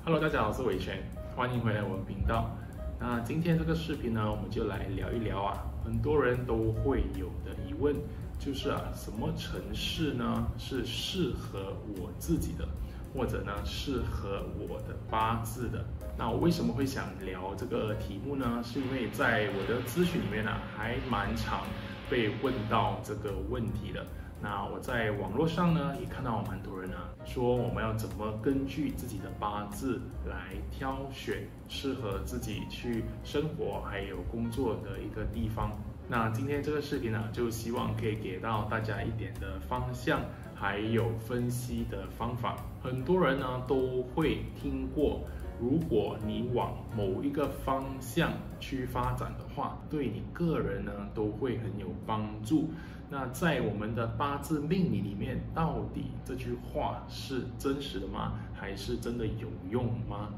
Hello， 大家好，我是伟权，欢迎回来我们频道。那今天这个视频呢，我们就来聊一聊很多人都会有的疑问，就是什么城市呢是适合我自己的，或者呢适合我的八字的？那我为什么会想聊这个题目呢？是因为在我的咨询里面还蛮常被问到这个问题的。那我在网络上呢也看到蛮多人说我们要怎么根据自己的八字来挑选适合自己去生活还有工作的一个地方。那今天这个视频就希望可以给到大家一点的方向，还有分析的方法。很多人都会听过，如果你往某一个方向去发展的话，对你个人都会很有帮助。那在我们的八字命理里面，到底这句话是真实的吗？还是真的有用吗？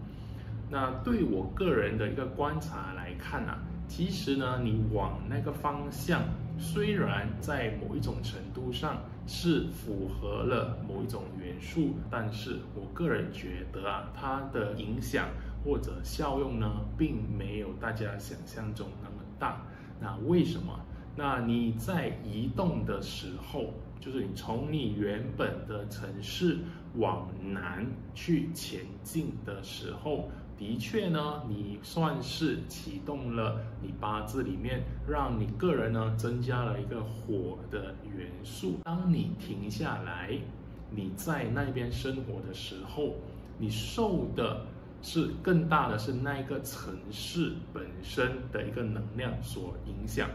那对我个人的一个观察来看其实你往那个方向，虽然在某一种程度上是符合了某一种元素，但是我个人觉得它的影响或者效用并没有大家想象中那么大。那为什么？那你在移动的时候，就是你从你原本的城市往南去前进的时候，的确你算是启动了你八字里面，让你个人增加了一个火的元素。当你停下来，你在那边生活的时候，你受的是更大的是那个城市本身的一个能量所影响，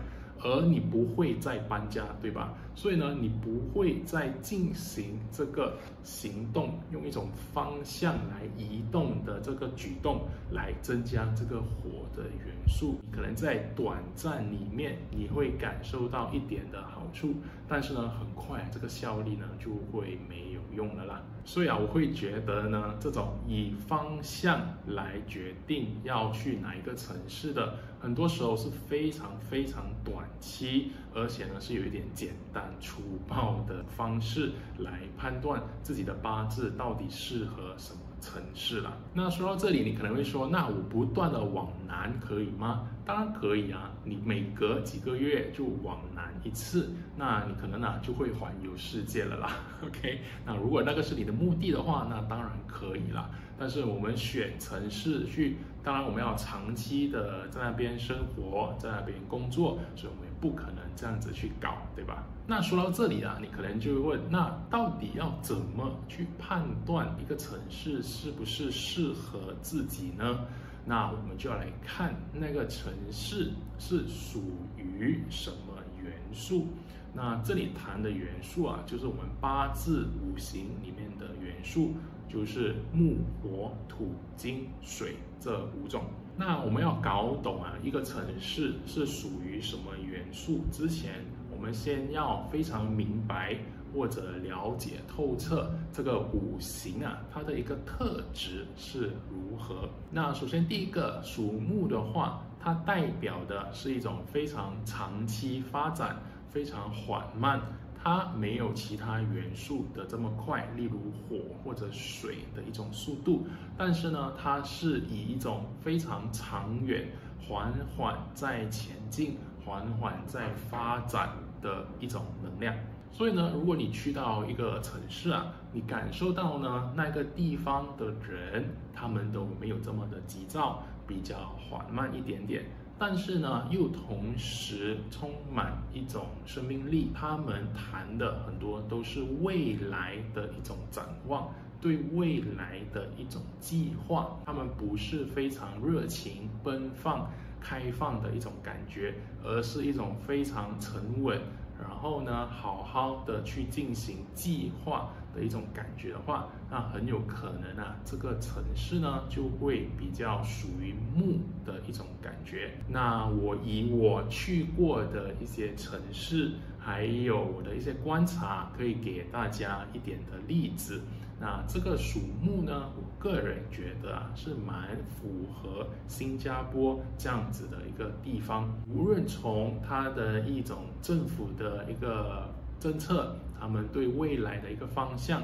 而你不会再搬家，对吧？所以你不会再进行这个行动，用一种方向来移动的这个举动来增加这个火的元素。可能在短暂里面你会感受到一点的好处，但是很快这个效力就会没有用了啦。所以我会觉得这种以方向来决定要去哪一个城市的，很多时候是非常非常短期，而且是有一点简单粗暴的方式来判断自己的八字到底适合什么城市啦。那说到这里，你可能会说，那我不断的往南可以吗？当然可以你每隔几个月就往南一次，那你可能就会环游世界了啦。OK， 那如果那个是你的目的的话，那当然可以啦。但是我们选城市去，当然我们要长期的在那边生活，在那边工作，所以我们也不可能这样子去搞，对吧？那说到这里你可能就会问，那到底要怎么去判断一个城市是不是适合自己呢？那我们就要来看那个城市是属于什么元素。那这里谈的元素就是我们八字五行里面的元素，就是木、火、土、金、水这五种。那我们要搞懂一个城市是属于什么元素之前，我们先要非常明白或者了解透彻这个五行它的一个特质是如何。那首先第一个，属木的话，它代表的是一种非常长期发展，非常缓慢，它没有其他元素的这么快，例如火或者水的一种速度，但是它是以一种非常长远、缓缓在前进、缓缓在发展的一种能量。所以如果你去到一个城市你感受到那个地方的人，他们都没有这么的急躁，比较缓慢一点点，但是又同时充满一种生命力。他们谈的很多都是未来的一种展望，对未来的一种计划，他们不是非常热情、奔放、开放的一种感觉，而是一种非常沉稳，然后好好的去进行计划的一种感觉的话，那很有可能这个城市就会比较属于木的一种感觉。那我以我去过的一些城市，还有我的一些观察，可以给大家一点的例子。那这个属木我个人觉得是蛮符合新加坡这样子的一个地方，无论从它的一种政府的一个政策，他们对未来的一个方向，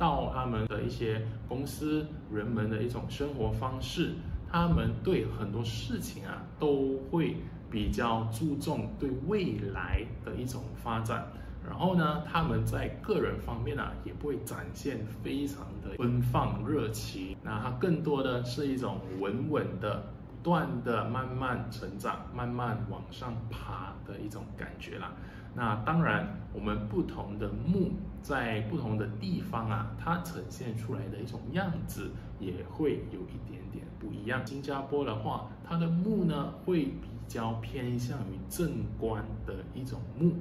到他们的一些公司，人们的一种生活方式，他们对很多事情啊都会比较注重对未来的一种发展。然后呢，他们在个人方面啊，也不会展现非常的奔放热情，那它更多的是一种稳稳的、不断的慢慢成长、慢慢往上爬的一种感觉啦。那当然，我们不同的木在不同的地方啊，它呈现出来的一种样子也会有一点点不一样。新加坡的话，它的木呢会比较偏向于正官的一种木。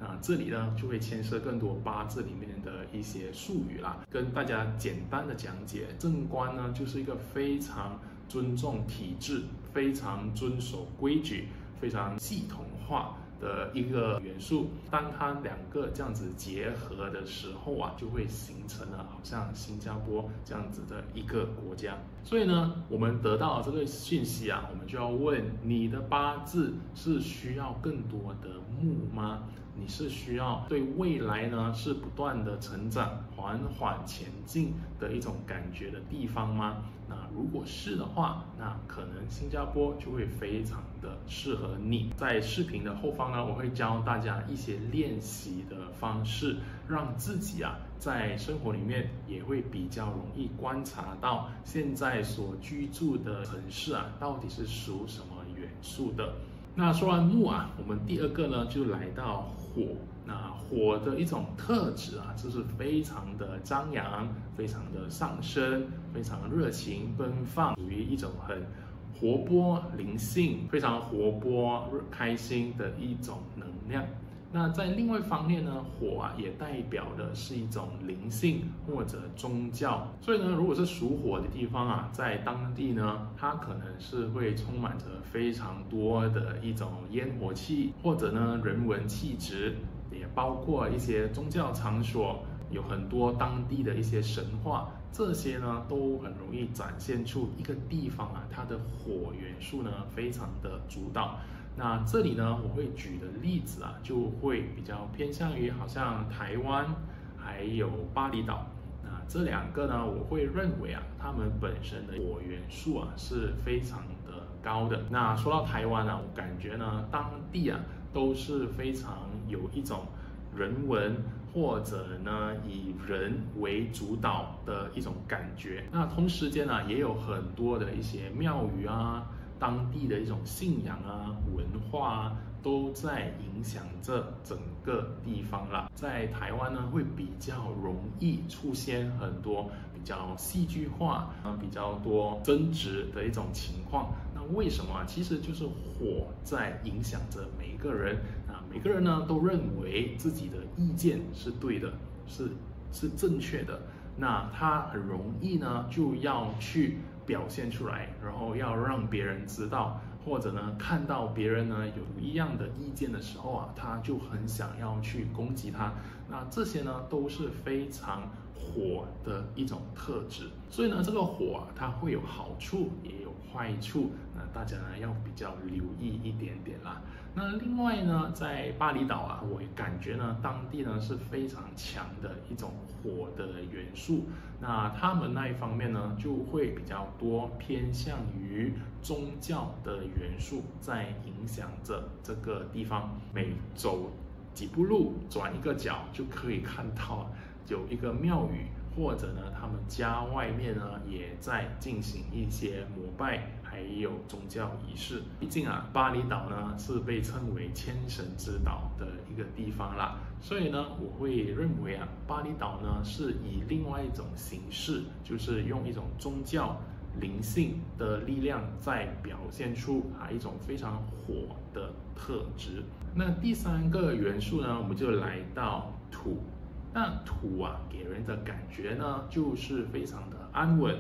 那这里呢就会牵涉更多八字里面的一些术语啦，跟大家简单的讲解。正官呢就是一个非常尊重体制、非常遵守规矩、非常系统化的一个元素。当它两个这样子结合的时候啊，就会形成了好像新加坡这样子的一个国家。所以呢，我们得到这个讯息啊，我们就要问你的八字是需要更多的木吗？你是需要对未来呢是不断的成长、缓缓前进的一种感觉的地方吗？那如果是的话，那可能新加坡就会非常的适合你。在视频的后方呢，我会教大家一些练习的方式，让自己啊在生活里面也会比较容易观察到现在所居住的城市啊到底是属什么元素的。那说完木啊，我们第二个呢就来到火。那火的一种特质啊，就是非常的张扬，非常的上升，非常热情奔放，属于一种很活泼灵性、非常活泼开心的一种能量。那在另外一方面呢，火啊也代表的是一种灵性或者宗教。所以呢，如果是属火的地方啊，在当地呢，它可能是会充满着非常多的一种烟火气，或者呢人文气质，也包括一些宗教场所，有很多当地的一些神话，这些呢都很容易展现出一个地方啊，它的火元素呢非常的主导。那这里呢，我会举的例子啊，就会比较偏向于好像台湾还有巴厘岛。那这两个呢，我会认为啊，他们本身的火元素啊是非常的高的。那说到台湾啊，我感觉呢，当地啊都是非常有一种人文或者呢以人为主导的一种感觉。那同时间呢，也有很多的一些庙宇啊。当地的一种信仰啊、文化啊，都在影响着整个地方啦。在台湾呢，会比较容易出现很多比较戏剧化、比较多争执的一种情况。那为什么？其实就是火在影响着每一个人啊，每个人呢都认为自己的意见是对的，是正确的。那他很容易呢就要去表现出来，然后要让别人知道，或者呢看到别人呢有一样的意见的时候啊，他就很想要去攻击他。那这些呢都是非常火的一种特质。所以呢，这个火啊，它会有好处也有坏处，那大家呢要比较留意一点点啦。那另外呢，在巴厘岛啊，我感觉呢当地呢是非常强的一种火的元素。那他们那一方面呢就会比较多偏向于宗教的元素在影响着这个地方。每走几步路，转一个角就可以看到有一个庙宇，或者呢他们家外面呢也在进行一些膜拜，还有宗教仪式。毕竟啊，巴厘岛呢是被称为千神之岛的一个地方啦，所以呢我会认为啊，巴厘岛呢是以另外一种形式，就是用一种宗教灵性的力量在表现出一种非常火的特质。那第三个元素呢，我们就来到土。那土啊，给人的感觉呢，就是非常的安稳、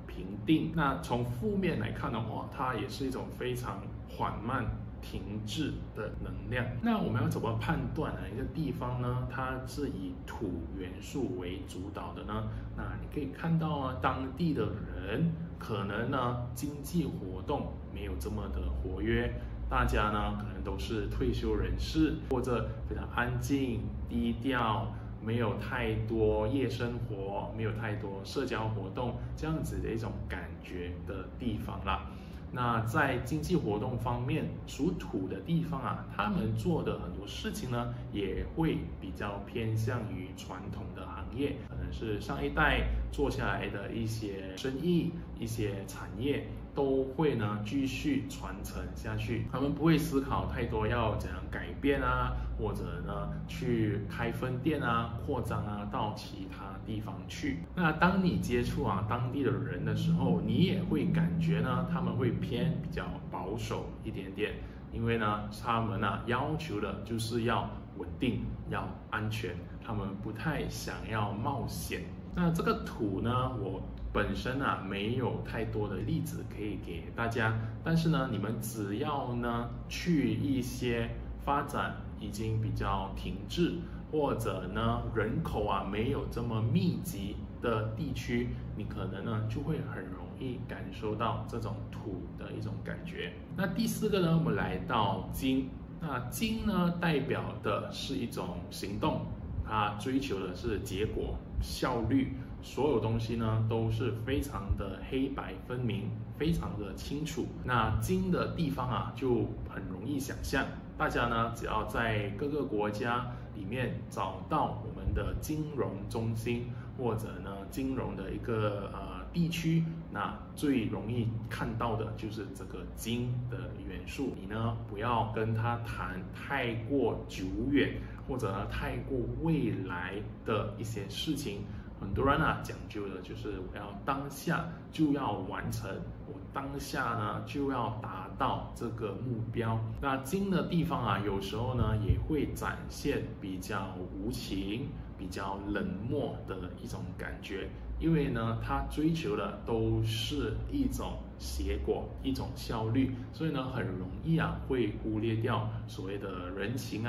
平定。那从负面来看的话，它也是一种非常缓慢、停滞的能量。那我们要怎么判断一个地方呢，它是以土元素为主导的呢？那你可以看到啊，当地的人可能呢，经济活动没有这么的活跃。大家呢可能都是退休人士，或者非常安静低调，没有太多夜生活，没有太多社交活动这样子的一种感觉的地方啦。那在经济活动方面，属土的地方啊，他们做的很多事情呢，也会比较偏向于传统的行业，可能是上一代做下来的一些生意、一些产业，都会呢继续传承下去。他们不会思考太多要怎样改变啊，或者呢去开分店啊、扩张啊到其他地方去。那当你接触当地的人的时候，你也会感觉呢他们会偏比较保守一点点，因为呢他们要求的就是要稳定、要安全，他们不太想要冒险。那这个土呢，我本身没有太多的例子可以给大家，但是呢，你们只要呢去一些发展已经比较停滞，或者呢人口没有这么密集的地区，你可能呢就会很容易感受到这种土的一种感觉。那第4个呢，我们来到金。那金呢代表的是一种行动，它追求的是结果、效率，所有东西呢都是非常的黑白分明，非常的清楚。那金的地方就很容易想象，大家呢只要在各个国家里面找到我们的金融中心，或者呢金融的一个地区，那最容易看到的就是这个金的元素。你呢不要跟他谈太过久远，或者呢太过未来的一些事情。很多人讲究的就是我要当下就要完成，我当下呢就要达到这个目标。那金的地方有时候呢也会展现比较无情、比较冷漠的一种感觉，因为呢它追求的都是一种结果、一种效率，所以呢很容易会忽略掉所谓的人情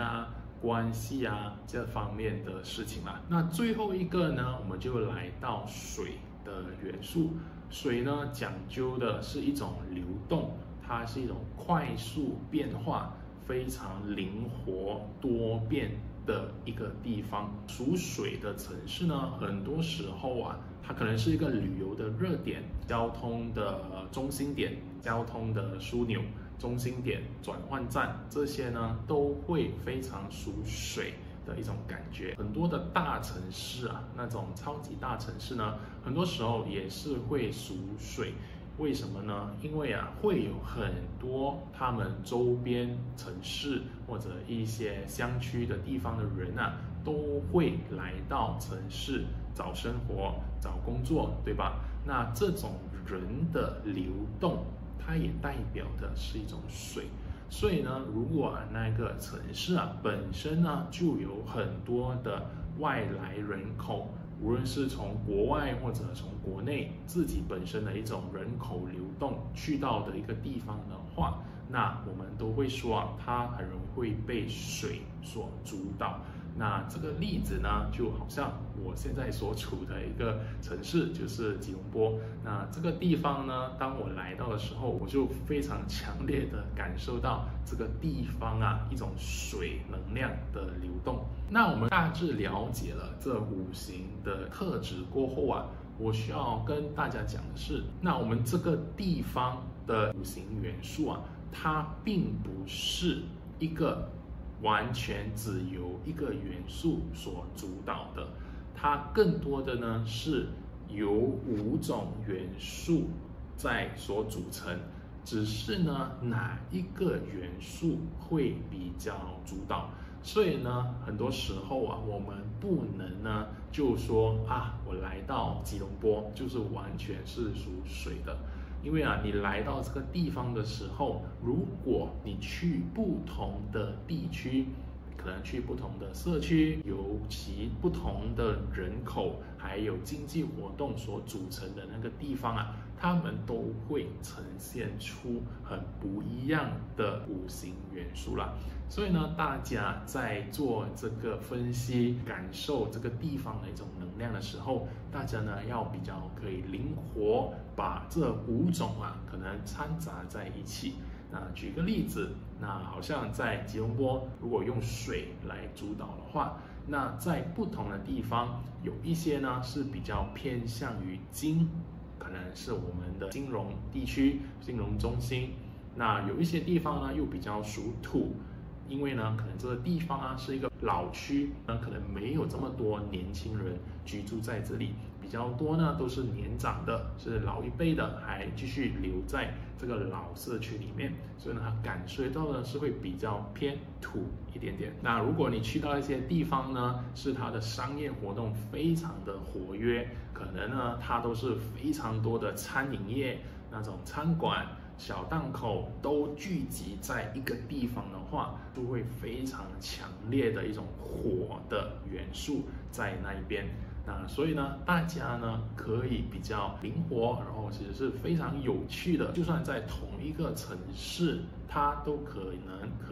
关系这方面的事情啦。那最后一个呢，我们就来到水的元素。水呢讲究的是一种流动，它是一种快速变化、非常灵活多变的一个地方。属水的城市呢，很多时候它可能是一个旅游的热点、交通的中心点、交通的枢纽、中心点、转换站，这些呢都会非常属水的一种感觉。很多的大城市那种超级大城市呢，很多时候也是会属水。为什么呢？因为会有很多他们周边城市或者一些乡区的地方的人都会来到城市找生活、找工作，对吧？那这种人的流动，它也代表的是一种水。所以呢，如果那个城市本身呢就有很多的外来人口，无论是从国外或者从国内自己本身的一种人口流动去到的一个地方的话，那我们都会说它很容易会被水所主导。那这个例子呢，就好像我现在所处的一个城市，就是吉隆坡。那这个地方呢，当我来到的时候，我就非常强烈的感受到这个地方一种水能量的流动。那我们大致了解了这5行的特质过后我需要跟大家讲的是，那我们这个地方的5行元素它并不是一个完全只由一个元素所主导的，它更多的呢是由5种元素在所组成，只是呢哪一个元素会比较主导。所以呢，很多时候我们不能呢就说我来到吉隆坡就是完全是属水的。因为你来到这个地方的时候，如果你去不同的地区，可能去不同的社区，由其不同的人口还有经济活动所组成的那个地方他们都会呈现出很不一样的5行元素啦。所以呢，大家在做这个分析、感受这个地方的一种能量的时候，大家呢要比较可以灵活把这5种可能掺杂在一起。那举个例子，那好像在吉隆坡，如果用水来主导的话，那在不同的地方，有一些呢是比较偏向于金，可能是我们的金融地区、金融中心。那有一些地方呢又比较属土，因为呢可能这个地方啊是一个老区，可能没有这么多年轻人居住在这里，比较多呢都是年长的，是老一辈的，还继续留在这个老社区里面，所以呢，它感受到的是会比较偏土一点点。那如果你去到一些地方呢，是它的商业活动非常的活跃，可能呢它都是非常多的餐饮业，那种餐馆、小档口都聚集在一个地方的话，就会非常强烈的一种火的元素在那一边。那所以呢，大家呢可以比较灵活，然后其实是非常有趣的，就算在同一个城市，它都可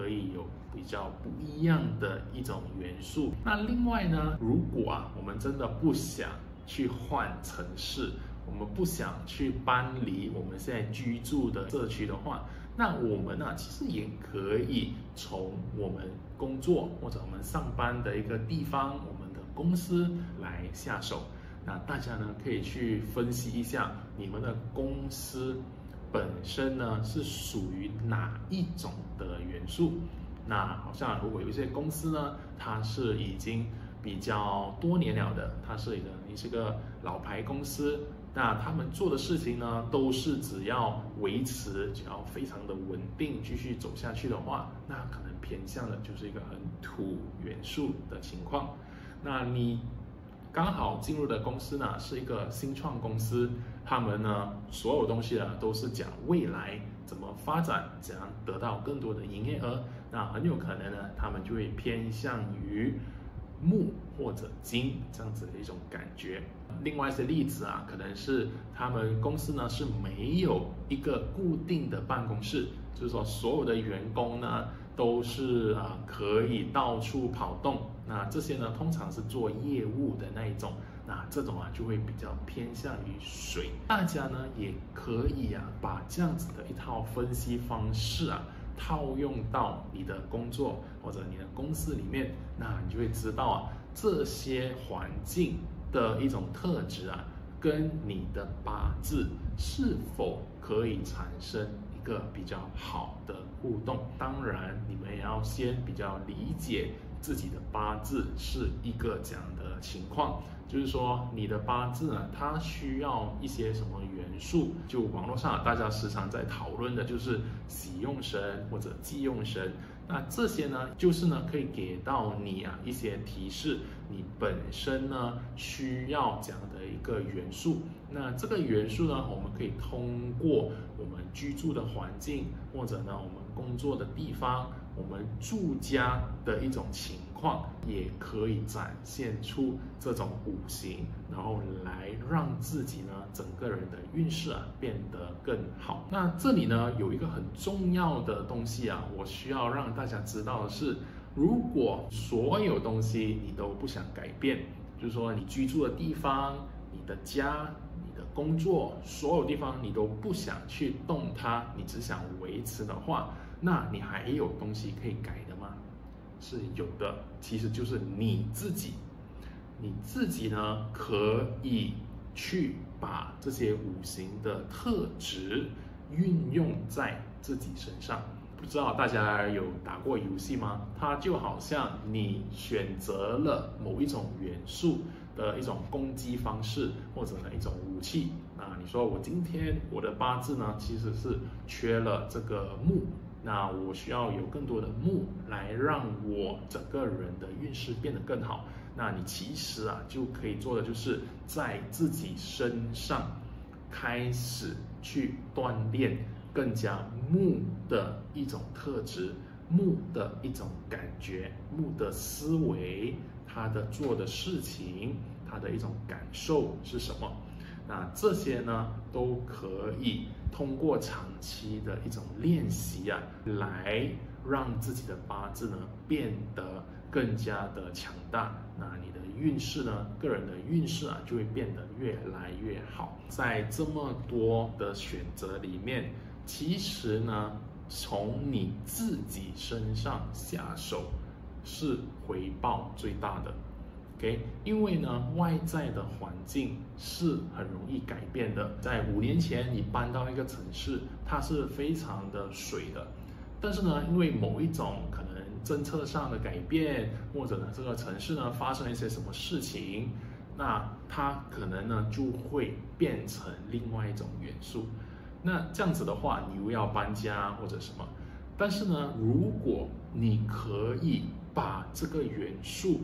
以有比较不一样的一种元素。那另外呢，如果我们真的不想去换城市，我们不想去搬离我们现在居住的社区的话，那我们呢其实也可以从我们工作或者我们上班的一个地方，我们的公司来下手。那大家呢可以去分析一下你们的公司本身呢是属于哪一种的元素。那好像如果有一些公司呢，它是已经比较多年了的，它是你是个老牌公司，那他们做的事情呢，都是只要非常的稳定，继续走下去的话，那可能偏向的就是一个很土元素的情况。那你刚好进入的公司呢，是一个新创公司，他们呢所有东西呢都是讲未来怎么发展，怎样得到更多的营业额，那很有可能呢，他们就会偏向于木或者金这样子的一种感觉。另外一些例子啊，可能是他们公司呢是没有一个固定的办公室，就是说所有的员工呢都是可以到处跑动。那这些呢通常是做业务的那一种，那这种就会比较偏向于水。大家呢也可以把这样子的一套分析方式套用到你的工作或者你的公司里面，那你就会知道这些环境的一种特质跟你的八字是否可以产生一个比较好的互动。当然，你们也要先比较理解自己的八字是一个这样的情况，就是说你的八字呢，它需要一些什么元素？就网络上大家时常在讨论的就是喜用神或者忌用神。那这些呢，就是呢可以给到你一些提示，你本身呢需要这样的一个元素。那这个元素呢，我们可以通过我们居住的环境，或者呢我们工作的地方，我们住家的一种情况，也可以展现出这种五行，然后来让自己呢整个人的运势变得更好。那这里呢有一个很重要的东西我需要让大家知道的是，如果所有东西你都不想改变，就是说你居住的地方、你的家、你的工作，所有地方你都不想去动它，你只想维持的话，那你还有东西可以改的吗？是有的，其实就是你自己。你自己呢，可以去把这些五行的特质运用在自己身上。不知道大家有打过游戏吗？它就好像你选择了某一种元素的一种攻击方式，或者一种武器。那你说今天我的八字呢，其实是缺了这个木，那我需要有更多的木来让我整个人的运势变得更好。那你其实就可以做的就是在自己身上开始去锻炼更加木的一种特质，木的一种感觉，木的思维，他的做的事情，他的一种感受是什么？那这些呢，都可以通过长期的一种练习来让自己的八字呢变得更加的强大。那你的运势呢，个人的运势就会变得越来越好。在这么多的选择里面，其实呢，从你自己身上下手是回报最大的。OK， 因为呢，外在的环境是很容易改变的。在5年前，你搬到一个城市，它是非常的水的。但是呢，因为某一种可能政策上的改变，或者呢这个城市呢发生了一些什么事情，那它可能呢就会变成另外一种元素。那这样子的话，你又要搬家或者什么。但是呢，如果你可以把这个元素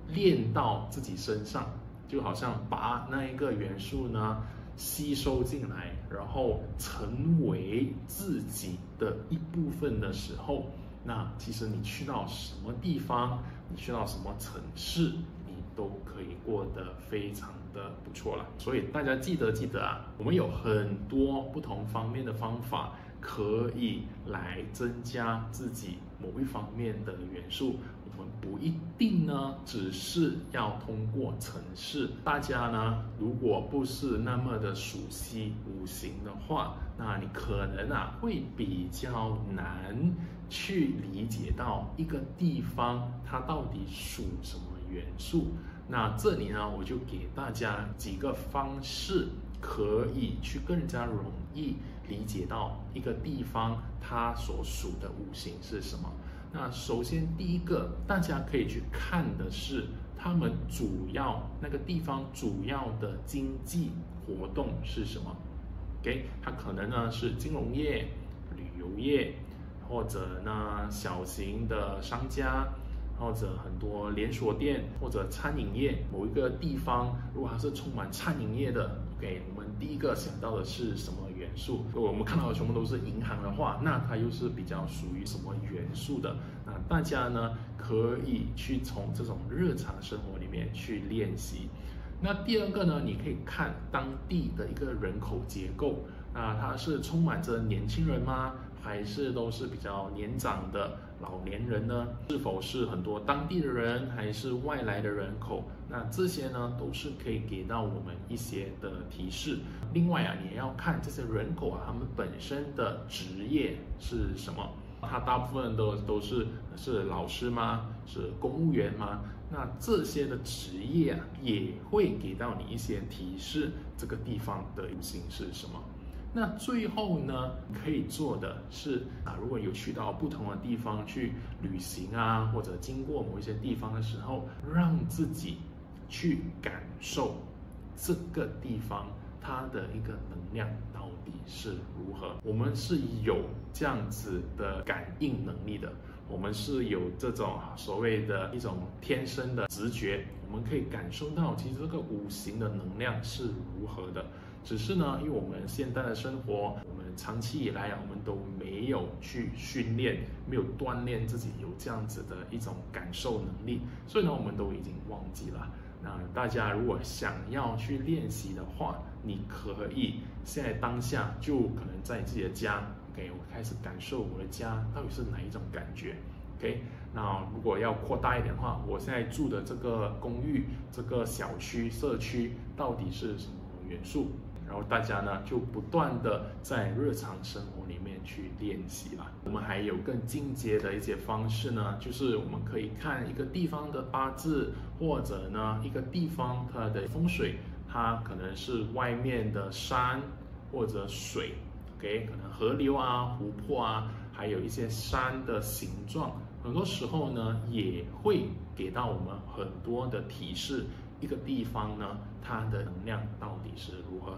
练到自己身上，就好像把那一个元素呢吸收进来，然后成为自己的一部分的时候，那其实你去到什么地方，你去到什么城市，你都可以过得非常的不错了。所以大家记得啊，我们有很多不同方面的方法可以来增加自己某一方面的元素。我们不一定呢，只是要通过程式。大家呢，如果不是那么的熟悉五行的话，那你可能会比较难去理解到一个地方它到底属什么元素。那这里呢，我就给大家几个方式，可以去更加容易理解到一个地方它所属的五行是什么。那首先第一个，大家可以去看的是他们那个地方主要的经济活动是什么。OK， 它可能呢是金融业、旅游业，或者呢小型的商家，或者很多连锁店，或者餐饮业。某一个地方如果它是充满餐饮业的，OK， 我们第一个想到的是什么元素？如果我们看到的全部都是银行的话，那它又是比较属于什么元素的？那大家呢可以去从这种日常生活里面去练习。那第二个呢，你可以看当地的一个人口结构，那它是充满着年轻人吗？还是都是比较年长的老年人呢？是否是很多当地的人，还是外来的人口？那这些呢，都是可以给到我们一些的提示。另外你也要看这些人口他们本身的职业是什么。他大部分都是老师吗？是公务员吗？那这些的职业也会给到你一些提示，这个地方的五行是什么。那最后呢，可以做的是如果有去到不同的地方去旅行或者经过某一些地方的时候，让自己去感受这个地方它的一个能量到底是如何。我们是有这样子的感应能力的，我们是有这种所谓的一种天生的直觉，我们可以感受到其实这个五行的能量是如何的。只是呢，因为我们现代的生活，我们长期以来我们都没有去训练，没有锻炼自己有这样子的一种感受能力，所以呢，我们都已经忘记了。那大家如果想要去练习的话，你可以现在当下就可能在自己的家 ，OK， 我开始感受我的家到底是哪一种感觉 ，OK。那如果要扩大一点的话，我现在住的这个公寓、这个小区、社区到底是什么元素？然后大家呢就不断的在日常生活里面去练习了。我们还有更进阶的一些方式呢，就是我们可以看一个地方的八字，或者呢一个地方它的风水，它可能是外面的山或者水 ，OK， 可能河流湖泊还有一些山的形状，很多时候呢也会给到我们很多的提示。一个地方呢，它的能量到底是如何？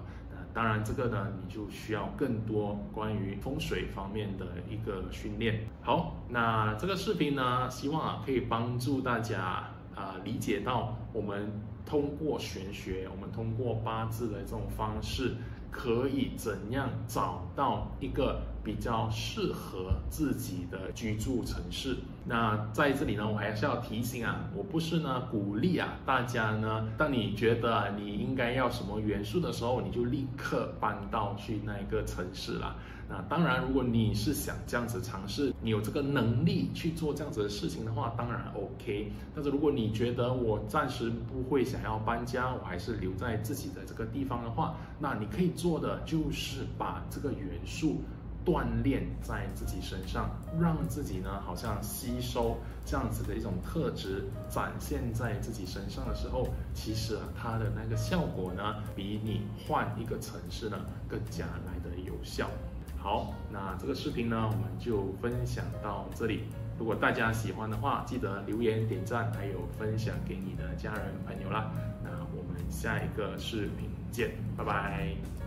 当然，这个呢，你就需要更多关于风水方面的一个训练。好，那这个视频呢，希望可以帮助大家理解到，我们通过玄学，我们通过八字的这种方式，可以怎样找到一个比较适合自己的居住城市。那在这里呢，我还是要提醒我不是呢鼓励大家呢，当你觉得你应该要什么元素的时候，你就立刻搬到去那一个城市啦。那当然，如果你是想这样子尝试，你有这个能力去做这样子的事情的话，当然 OK。但是如果你觉得我暂时不会想要搬家，我还是留在自己的这个地方的话，那你可以做的就是把这个元素锻炼在自己身上，让自己呢好像吸收这样子的一种特质，展现在自己身上的时候，其实它的那个效果呢，比你换一个城市呢更加来得有效。好，那这个视频呢，我们就分享到这里。如果大家喜欢的话，记得留言、点赞，还有分享给你的家人朋友啦。那我们下一个视频见，拜拜。